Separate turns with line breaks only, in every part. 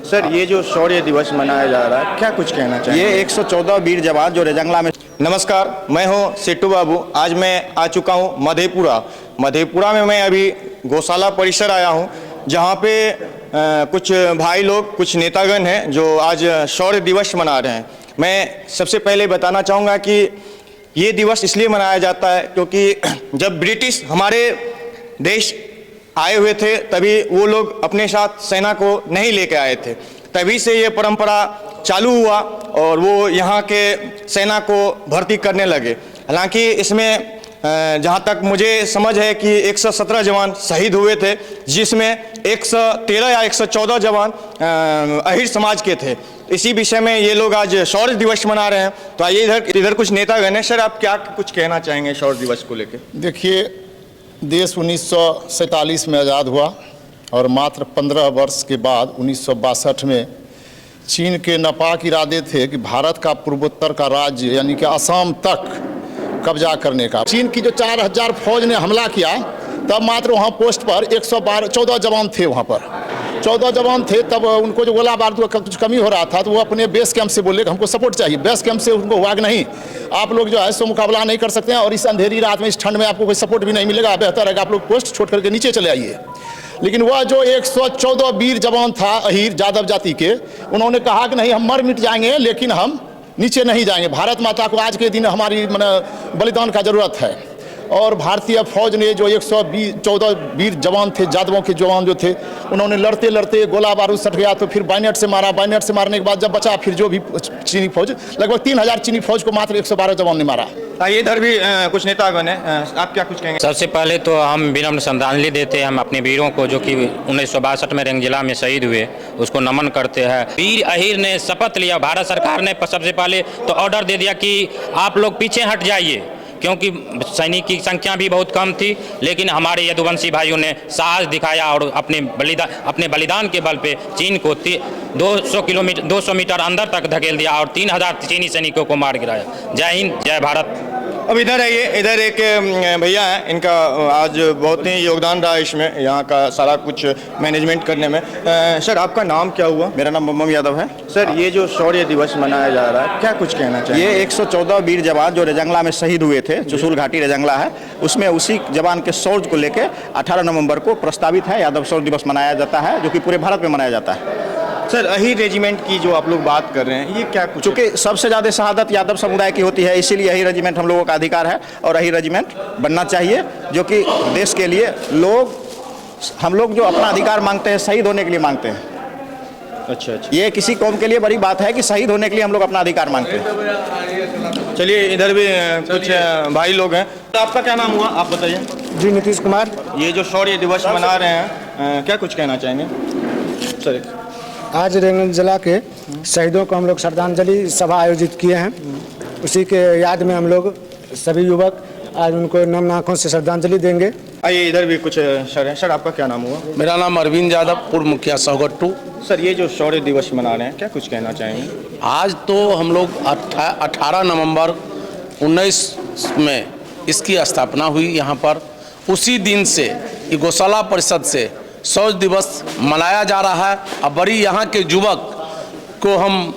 Sir, ये जो शौर्य दिवस मनाया जा रहा है, क्या कुछ कहना चाहिए?
ये 114 वीर जवान जो रेजंगला में।
नमस्कार, मैं हूं सिट्टू बाबू। आज मैं आ चुका हूं मधेपुरा में। मैं अभी गौशाला परिसर आया हूं, जहां पे कुछ भाई लोग, कुछ नेतागण हैं जो आज शौर्य दिवस मना रहे हैं। मैं सबसे पहले बताना चाहूँगा कि ये दिवस इसलिए मनाया जाता है क्योंकि जब ब्रिटिश हमारे देश आए हुए थे, तभी वो लोग अपने साथ सेना को नहीं लेके आए थे। तभी से ये परंपरा चालू हुआ और वो यहाँ के सेना को भर्ती करने लगे। हालांकि इसमें जहाँ तक मुझे समझ है कि 117 जवान शहीद हुए थे, जिसमें 113 या 114 जवान अहिर समाज के थे। इसी विषय में ये लोग आज शौर्य दिवस मना रहे हैं। तो आइए इधर कुछ नेतागण हैं। सर, आप क्या कुछ कहना चाहेंगे शौर्य दिवस को लेकर?
देखिए, देश 1947 में आज़ाद हुआ और मात्र 15 वर्ष के बाद 1962 में चीन के नापाक इरादे थे कि भारत का पूर्वोत्तर का राज्य यानी कि असम तक कब्जा करने का। चीन की जो 4000 फौज ने हमला किया, तब मात्र वहाँ पोस्ट पर 114 जवान थे। वहाँ पर 14 जवान थे। तब उनको जो गोला बारूद का कुछ कमी हो रहा था, तो वो अपने बेस कैंप से बोले कि हमको सपोर्ट चाहिए। बेस कैंप से उनको हुआ कि नहीं, आप लोग जो है सो मुकाबला नहीं कर सकते हैं और इस अंधेरी रात में, इस ठंड में आपको कोई सपोर्ट भी नहीं मिलेगा। बेहतर है कि आप लोग पोस्ट छोड़ करके नीचे चले आइए। लेकिन वह जो 114 वीर जवान था अहीर यादव जाति के, उन्होंने कहा कि नहीं, हम मर मिट जाएंगे लेकिन हम नीचे नहीं जाएंगे। भारत माता को आज के दिन हमारी बलिदान का जरूरत है। और भारतीय फौज ने जो 114 वीर जवान थे, यादवों के जवान जो थे, उन्होंने लड़ते लड़ते गोला बारूद सट गया, तो फिर बाइनेट से मारा। बाइनेट से मारने के बाद जब बचा, फिर जो भी चीनी फौज, लगभग 3000 चीनी फौज को मात्र 112 जवान ने मारा।
आइए इधर भी कुछ नेतागण हैं। आप क्या कुछ कहेंगे?
सबसे पहले तो हम विनम्र श्रद्धांजलि देते हैं हम अपने वीरों को, जो कि 1962 में रेंग जिला में शहीद हुए, उसको नमन करते हैं। वीर अहीर ने शपथ लिया, भारत सरकार ने सबसे पहले तो ऑर्डर दे दिया कि आप लोग पीछे हट जाइए, क्योंकि सैनिक की संख्या भी बहुत कम थी। लेकिन हमारे यदुवंशी भाइयों ने साहस दिखाया और अपने बलिदान के बल पे चीन को 200 मीटर अंदर तक धकेल दिया और 3000 चीनी सैनिकों को मार गिराया। जय हिंद, जय भारत।
अब इधर आइए, इधर एक भैया हैं, इनका आज बहुत ही योगदान रहा इसमें, यहाँ का सारा कुछ मैनेजमेंट करने में। सर, आपका नाम क्या हुआ?
मेरा नाम बम यादव है।
सर, ये जो शौर्य दिवस मनाया जा रहा है, क्या कुछ कहना चाहिए?
ये 114 वीर जवान जो रेजंगला में शहीद हुए थे, चुशुल घाटी रेजंगला है, उसमें उसी जवान के शौर्य को लेकर 18 नवंबर को प्रस्तावित है यादव शौर्य दिवस मनाया जाता है, जो कि पूरे भारत में मनाया जाता है।
सर, अहीर रेजिमेंट की जो आप लोग बात कर रहे हैं, ये क्या कुछ?
चूँकि सबसे ज़्यादा शहादत यादव समुदाय की होती है, इसीलिए अहीर रेजिमेंट हम लोगों का अधिकार है और अहीर रेजिमेंट बनना चाहिए, जो कि देश के लिए हम लोग जो अपना अधिकार मांगते हैं, शहीद होने के लिए मांगते हैं।
अच्छा।
ये किसी कौम के लिए बड़ी बात है कि शहीद होने के लिए हम लोग अपना अधिकार मांगते हैं।
चलिए, इधर भी कुछ भाई लोग हैं। तो आपका क्या नाम हुआ, आप बताइए?
जी, नीतीश कुमार।
ये जो शौर्य दिवस मना रहे हैं, क्या कुछ कहना चाहेंगे? सर,
आज रेंग जिला के शहीदों को हम लोग श्रद्धांजलि सभा आयोजित किए हैं। उसी के याद में हम लोग सभी युवक आज उनको नम आँखों से श्रद्धांजलि देंगे।
आइए, इधर भी कुछ सर हैं। सर, आपका क्या नाम हुआ?
मेरा नाम अरविंद यादव, पूर्व मुखिया सौगट्टू।
सर, ये जो शौर्य दिवस मना रहे हैं, क्या कुछ कहना चाहेंगे?
आज तो हम लोग 18 नवंबर 19 में इसकी स्थापना हुई यहाँ पर। उसी दिन से ये गौशाला परिषद से शौर्य दिवस मनाया जा रहा है। अब बड़ी यहाँ के युवक को हम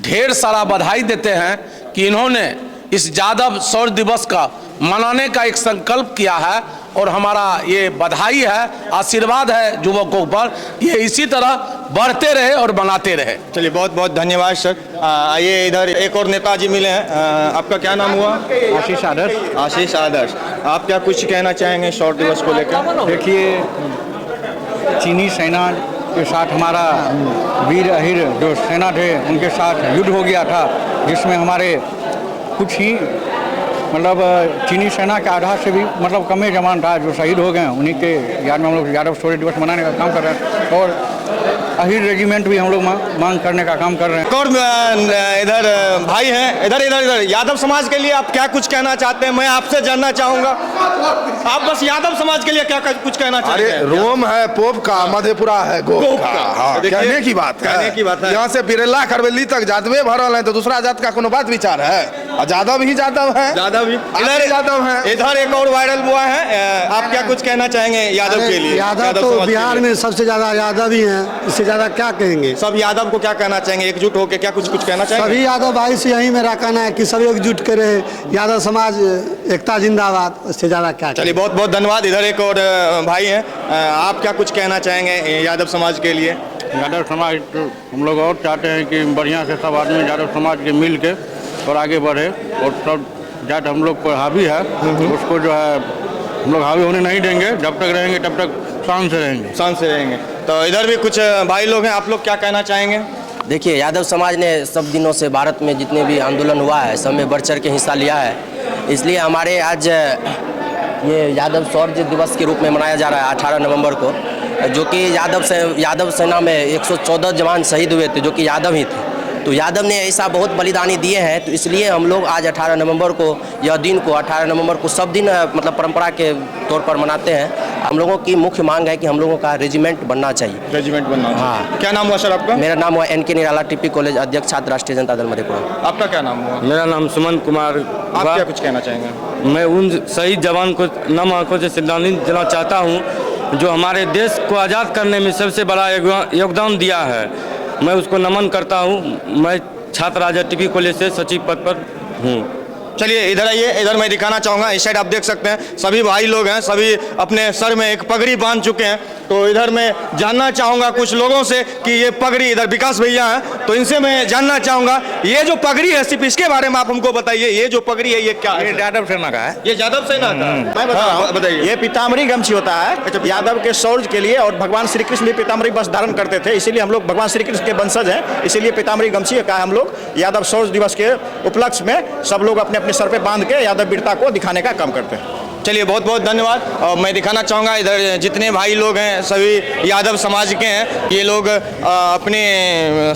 ढेर सारा बधाई देते हैं कि इन्होंने इस यादव शौर्य दिवस का मनाने का एक संकल्प किया है और हमारा ये बधाई है, आशीर्वाद है युवकों पर। ये इसी तरह बढ़ते रहे और बनाते रहे।
चलिए, बहुत बहुत धन्यवाद सर। आइए, इधर एक और नेताजी मिले हैं। आपका क्या नाम हुआ?
आशीष आदर्श।
आशीष आदर्श, आप क्या कुछ कहना चाहेंगे शौर्य दिवस को लेकर?
देखिए, चीनी सेना के साथ हमारा वीर अहीर जो सेना थे, उनके साथ युद्ध हो गया था, जिसमें हमारे कुछ ही मतलब चीनी सेना के आधा से भी मतलब कम ही जवान था जो शहीद हो गए। उन्हीं के याद में हम लोग यादव शौर्य दिवस मनाने का काम कर रहे हैं और अहीर रेजिमेंट भी हम लोग मांग करने का काम कर रहे हैं।
और इधर भाई हैं, इधर यादव समाज के लिए आप क्या कुछ कहना चाहते हैं? मैं आपसे जानना चाहूँगा, आप बस यादव समाज के लिए क्या कुछ कहना चाहते हैं?
अरे, रोम है पोप का, मधेपुरा है गोप का। हाँ, कहने की बात है।
यहाँ से
बिरेला खरबेली तक जातवे भरल है, तो दूसरा जात का कोनो बात विचार है? यादव ही यादव है,
यादव भी
इधर यादव है।
इधर एक और वायरल हुआ है, आप क्या कुछ कहना चाहेंगे यादव के लिए?
यादव तो
समाज के
बिहार
लिए।
में सबसे ज़्यादा यादव ही हैं, इससे ज़्यादा क्या कहेंगे।
सब यादव को क्या कहना चाहेंगे, एकजुट होकर क्या कुछ कहना चाहेंगे?
सभी यादव भाई से यही मेरा कहना है कि सभी एकजुट करें, यादव समाज एकता जिंदाबाद, उससे ज़्यादा क्या।
चलिए बहुत बहुत धन्यवाद। इधर एक और भाई हैं, आप क्या कुछ कहना चाहेंगे यादव समाज के लिए?
यादव समाज तो हम लोग और चाहते हैं कि बढ़िया से सब आदमी यादव समाज के मिल के और आगे बढ़े, और सब जाट हम लोग पर हावी है उसको जो है हम लोग हावी होने नहीं देंगे। जब तक रहेंगे तब तक शान से रहेंगे। तो इधर भी कुछ भाई लोग हैं, आप लोग क्या कहना चाहेंगे?
देखिए, यादव समाज ने सब दिनों से भारत में जितने भी आंदोलन हुआ है सब में बढ़ चढ़ के हिस्सा लिया है, इसलिए हमारे आज ये यादव शौर्य दिवस के रूप में मनाया जा रहा है 18 नवंबर को, जो कि यादव सेना में 114 जवान शहीद हुए थे जो कि यादव ही थे। तो यादव ने ऐसा बहुत बलिदानी दिए हैं, तो इसलिए हम लोग आज 18 नवंबर को यह दिन को 18 नवंबर को सब दिन मतलब परंपरा के तौर पर मनाते हैं। हम लोगों की मुख्य मांग है कि हम लोगों का रेजिमेंट बनना चाहिए।
रेजिमेंट बनना चाहिए।
हाँ।
क्या नाम हुआ सर आपका?
मेरा नाम हुआ NK निराला, टीपी कॉलेज अध्यक्ष, छात्र, राष्ट्रीय जनता दल मधेपुरा।
आपका क्या नाम हुआ?
मेरा नाम सुमन कुमार।
आप क्या कुछ कहना चाहेंगे?
मैं उन शहीद जवान को नम आंखों से श्रद्धांजलि देना चाहता हूं जो हमारे देश को आज़ाद करने में सबसे बड़ा योगदान दिया है। मैं उसको नमन करता हूं। मैं छात्र राजद टीपी कॉलेज से सचिव पद पर हूँ।
चलिए इधर आइए, इधर मैं दिखाना चाहूँगा। इस साइड आप देख सकते हैं सभी भाई लोग हैं, सभी अपने सर में एक पगड़ी बांध चुके हैं। तो इधर मैं जानना चाहूँगा कुछ लोगों से कि ये पगड़ी, इधर विकास भैया हैं तो इनसे मैं जानना चाहूँगा ये जो पगड़ी है सिर्फ इसके बारे में आप हमको बताइए, ये जो पगड़ी है ये क्या है?
ये यादव सेना का है।
ये यादव सेना का है?
मैं बता रहा हूं,
बताइए।
ये पीताम्बरी गमछी होता है यादव के शौर्य के लिए, और भगवान श्री कृष्ण भी पीताम्बरी वस्त्र धारण करते थे, इसीलिए हम लोग भगवान श्री कृष्ण के वंशज हैं, इसीलिए पीताम्बरी गमछी का हम लोग यादव शौर्य दिवस के उपलक्ष्य में सब लोग अपने अपने सर पे बांध के यादव वीरता को दिखाने का काम करते हैं।
चलिए बहुत बहुत धन्यवाद। और मैं दिखाना चाहूँगा इधर जितने भाई लोग हैं सभी यादव समाज के हैं। ये लोग अपने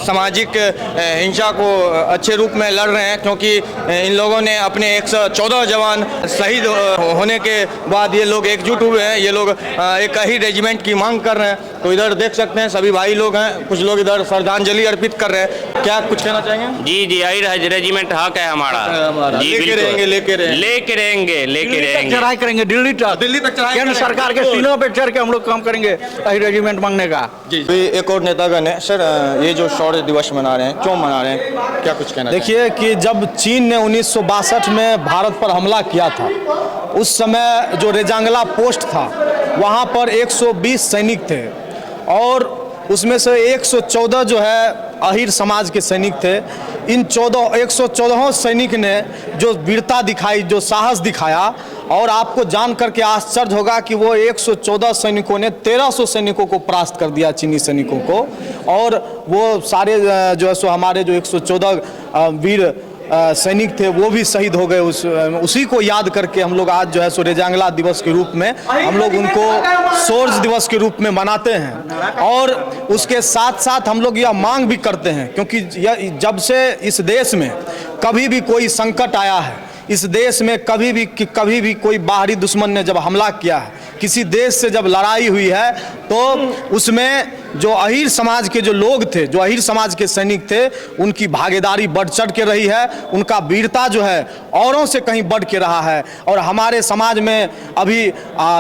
सामाजिक हिंसा को अच्छे रूप में लड़ रहे हैं, क्योंकि इन लोगों ने अपने 114 जवान शहीद होने के बाद ये लोग एकजुट हुए हैं। ये लोग एक ही रेजिमेंट की मांग कर रहे हैं। तो इधर देख सकते हैं सभी भाई लोग हैं, कुछ लोग इधर श्रद्धांजलि अर्पित कर रहे हैं। क्या कुछ कहना चाहेंगे?
जी जी, यही रेजिमेंट हक है हमारा। जी
लेके
बिल्कुल, लेके रहेंगे।
करेंगे दिल्ली तक केंद्र सरकार के सीनों पे चढ़ के हम लोग काम करेंगे रेजिमेंट मांगने का।
जी एक और नेतागण है सर, ये जो शौर्य दिवस मना रहे हैं क्यों मना रहे हैं, क्या कुछ कहना?
देखिए कि जब चीन ने 1962 में भारत पर हमला किया था, उस समय जो रेजांगला पोस्ट था वहाँ पर 120 सैनिक थे और उसमें से 114 जो है अहीर समाज के सैनिक थे। इन 114 सैनिक ने जो वीरता दिखाई, जो साहस दिखाया, और आपको जान करके आश्चर्य होगा कि वो 114 सैनिकों ने 1300 सैनिकों को परास्त कर दिया, चीनी सैनिकों को। और वो सारे जो है सो हमारे जो 114 वीर सैनिक थे वो भी शहीद हो गए। उसी को याद करके हम लोग आज जो है सो रेजांगला दिवस के रूप में हम लोग उनको शौर्य दिवस के रूप में मनाते हैं। और उसके साथ साथ हम लोग यह मांग भी करते हैं, क्योंकि जब से इस देश में कभी भी कोई संकट आया है, इस देश में कभी भी कोई बाहरी दुश्मन ने जब हमला किया है, किसी देश से जब लड़ाई हुई है, तो उसमें जो अहीर समाज के जो लोग थे, जो अहीर समाज के सैनिक थे, उनकी भागीदारी बढ़ चढ़ के रही है। उनका वीरता जो है औरों से कहीं बढ़ के रहा है। और हमारे समाज में अभी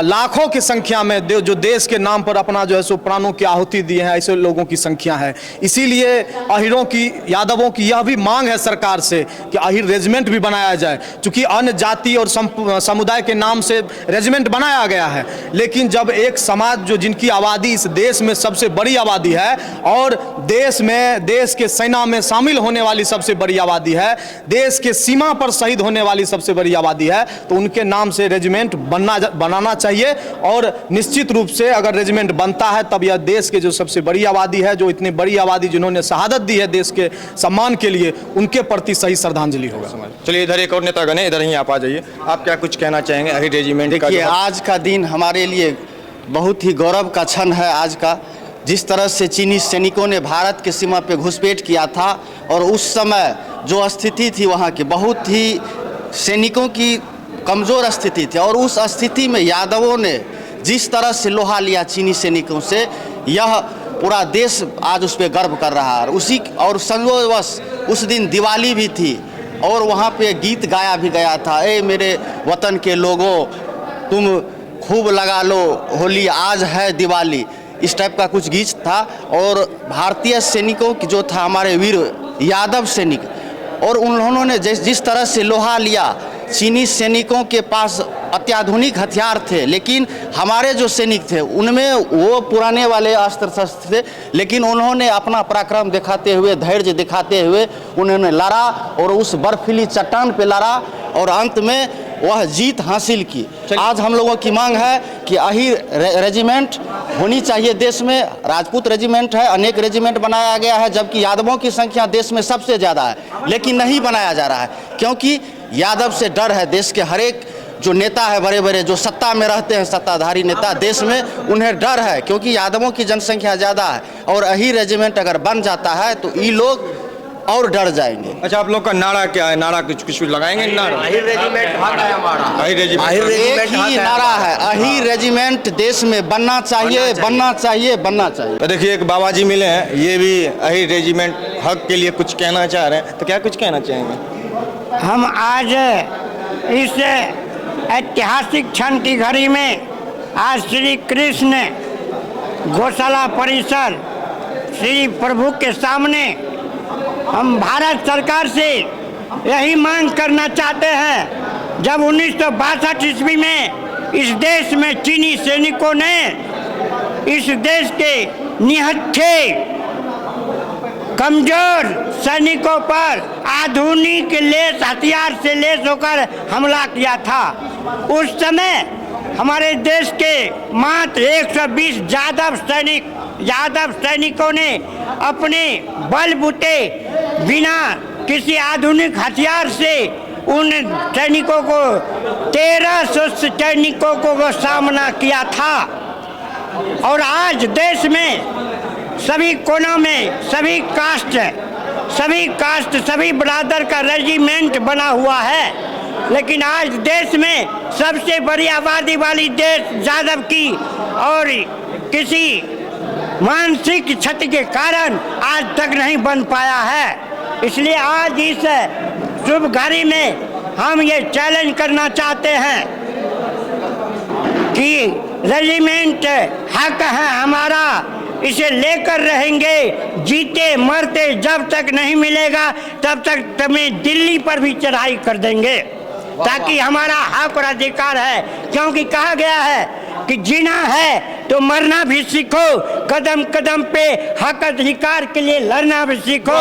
लाखों की संख्या में जो देश के नाम पर अपना जो है सो प्राणों की आहुति दिए हैं, ऐसे लोगों की संख्या है। इसीलिए अहीरों की, यादवों की यह भी मांग है सरकार से कि अहीर रेजिमेंट भी बनाया जाए। चूँकि अन्य जाति और समुदाय के नाम से रेजिमेंट बनाया गया है, लेकिन जब एक समाज जो जिनकी आबादी इस देश में सबसे बड़ी आबादी है और देश के सेना में शामिल होने वाली सबसे बड़ी आबादी है, देश के सीमा पर शहीद होने वाली सबसे बड़ी आबादी है, तो उनके नाम से रेजिमेंट बनाना चाहिए। और निश्चित रूप से अगर रेजिमेंट बनता है तब यह देश के जो सबसे बड़ी आबादी है, जो इतनी बड़ी आबादी जिन्होंने शहादत दी है देश के सम्मान के लिए, उनके प्रति सही श्रद्धांजलि होगा।
चलिए इधर एक और नेतागण है, इधर ही आप आ जाइए। आप क्या कुछ कहना चाहेंगे अहीर रेजिमेंट का?
देखिए, आज का दिन हमारे लिए बहुत ही गौरव का क्षण है। आज का जिस तरह से चीनी सैनिकों ने भारत के सीमा पे घुसपैठ किया था, और उस समय जो स्थिति थी वहाँ की बहुत ही सैनिकों की कमज़ोर स्थिति थी, और उस स्थिति में यादवों ने जिस तरह से लोहा लिया चीनी सैनिकों से, यह पूरा देश आज उस पर गर्व कर रहा है। और संयोगवश उस दिन दिवाली भी थी, और वहाँ पे गीत गाया भी गया था, ए मेरे वतन के लोगों तुम खूब लगा लो होली, आज है दिवाली, इस टाइप का कुछ गीत था। और भारतीय सैनिकों की जो था हमारे वीर यादव सैनिक, और उन्होंने जिस तरह से लोहा लिया, चीनी सैनिकों के पास अत्याधुनिक हथियार थे, लेकिन हमारे जो सैनिक थे उनमें वो पुराने वाले अस्त्र शस्त्र थे, लेकिन उन्होंने अपना पराक्रम दिखाते हुए, धैर्य दिखाते हुए उन्होंने लड़ा और उस बर्फीली चट्टान पे लड़ा और अंत में वह जीत हासिल की। आज हम लोगों की मांग है कि अहीर रेजिमेंट होनी चाहिए देश में। राजपूत रेजिमेंट है, अनेक रेजिमेंट बनाया गया है, जबकि यादवों की संख्या देश में सबसे ज़्यादा है, लेकिन नहीं बनाया जा रहा है क्योंकि यादव से डर है। देश के हर एक जो नेता है, बड़े बड़े जो सत्ता में रहते हैं, सत्ताधारी नेता देश में, उन्हें डर है क्योंकि यादवों की जनसंख्या ज़्यादा है और अहीर रेजिमेंट अगर बन जाता है तो ये लोग और डर जाएंगे।
अच्छा, आप लोग का नारा क्या है? नारा कुछ लगाएंगे? नारा
अहीर रेजिमेंट हक है हमारा।
अहीर रेजिमेंट
एक ही नारा है, अहीर रेजिमेंट देश में बनना चाहिए, बनना चाहिए, बनना चाहिए।
तो देखिए, एक बाबा जी मिले हैं, ये भी अहीर रेजिमेंट हक के लिए कुछ कहना चाह रहे हैं, तो क्या कुछ कहना चाहेंगे?
हम आज इस ऐतिहासिक क्षण की घड़ी में आज श्री कृष्ण गौशाला परिसर श्री प्रभु के सामने हम भारत सरकार से यही मांग करना चाहते हैं। जब 1962 ईस्वी में इस देश में चीनी सैनिकों ने इस देश के निहत्थे कमजोर सैनिकों पर आधुनिक लेस हथियार से लेस होकर हमला किया था, उस समय हमारे देश के मात्र 120 यादव सैनिकों ने अपने बलबूते बिना किसी आधुनिक हथियार से उन सैनिकों को 1300 सैनिकों को सामना किया था। और आज देश में सभी कोनों में सभी कास्ट सभी ब्रादर का रेजिमेंट बना हुआ है, लेकिन आज देश में सबसे बड़ी आबादी वाली देश यादव की और किसी मानसिक क्षति के कारण आज तक नहीं बन पाया है। इसलिए आज इस शुभ घड़ी में हम ये चैलेंज करना चाहते हैं कि रेजिमेंट हक है हमारा, इसे लेकर रहेंगे, जीते मरते जब तक नहीं मिलेगा तब तक तुम्हें दिल्ली पर भी चढ़ाई कर देंगे, ताकि हमारा हक और अधिकार है। क्योंकि कहा गया है कि जीना है तो मरना भी सीखो, कदम कदम पे हक अधिकार के लिए लड़ना भी सीखो।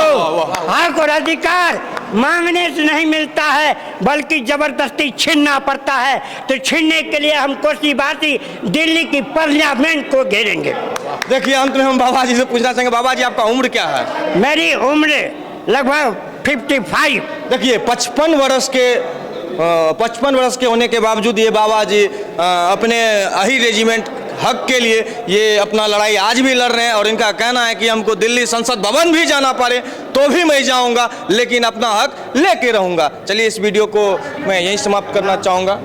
हक और अधिकार मांगने से नहीं मिलता है बल्कि जबरदस्ती छीनना पड़ता है, तो छीनने के लिए हम कोशिवासी दिल्ली की पार्लियामेंट को घेरेंगे।
देखिए, अंत में हम बाबा जी से पूछना चाहेंगे, बाबा जी आपका उम्र क्या है?
मेरी उम्र लगभग 55।
देखिए, 55 वर्ष के होने के बावजूद ये बाबा जी अपने अहीर रेजिमेंट हक के लिए ये अपना लड़ाई आज भी लड़ रहे हैं, और इनका कहना है कि हमको दिल्ली संसद भवन भी जाना पड़े तो भी मैं जाऊंगा, लेकिन अपना हक लेके रहूंगा। चलिए, इस वीडियो को मैं यहीं समाप्त करना चाहूँगा।